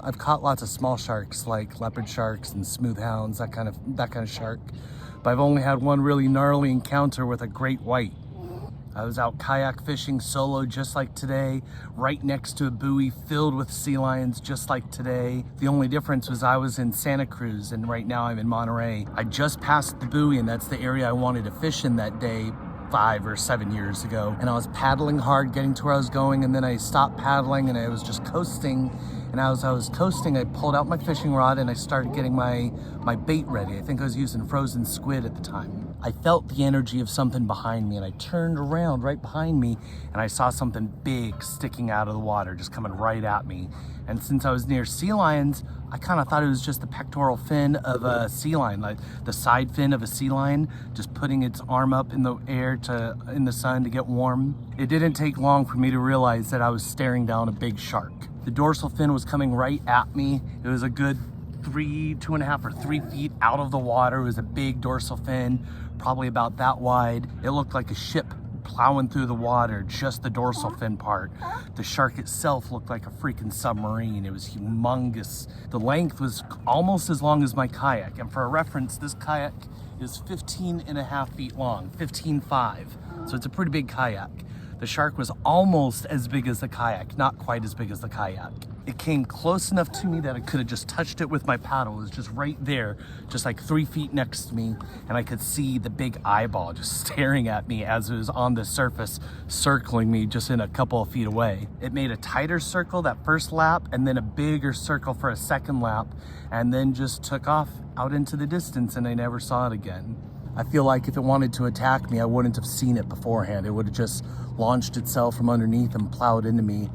I've caught lots of small sharks like leopard sharks and smooth hounds, that kind of shark. But I've only had one really gnarly encounter with a great white. I was out kayak fishing solo just like today, right next to a buoy filled with sea lions just like today. The only difference was I was in Santa Cruz and right now I'm in Monterey. I just passed the buoy and that's the area I wanted to fish in that day 5 or 7 years ago. And I was paddling hard getting to where I was going, and then I stopped paddling and I was just coasting. And as I was coasting, I pulled out my fishing rod and I started getting my bait ready. I think I was using frozen squid at the time. I felt the energy of something behind me and I turned around right behind me and I saw something big sticking out of the water, just coming right at me. And since I was near sea lions, I kind of thought it was just the pectoral fin of a sea lion, like the side fin of a sea lion, just putting its arm up in the air in the sun to get warm. It didn't take long for me to realize that I was staring down a big shark. The dorsal fin was coming right at me. It was a good 2.5 or 3 feet out of the water. It was a big dorsal fin, probably about that wide. It looked like a ship plowing through the water, just the dorsal fin part. The shark itself looked like a freaking submarine. It was humongous. The length was almost as long as my kayak. And for a reference, this kayak is 15.5 feet long, 15.5. So it's a pretty big kayak. The shark was almost as big as the kayak, not quite as big as the kayak. It came close enough to me that I could have just touched it with my paddle. It was just right there, just like 3 feet next to me. And I could see the big eyeball just staring at me as it was on the surface, circling me just in a couple of feet away. It made a tighter circle that first lap and then a bigger circle for a second lap and then just took off out into the distance and I never saw it again. I feel like if it wanted to attack me, I wouldn't have seen it beforehand. It would have just launched itself from underneath and plowed into me.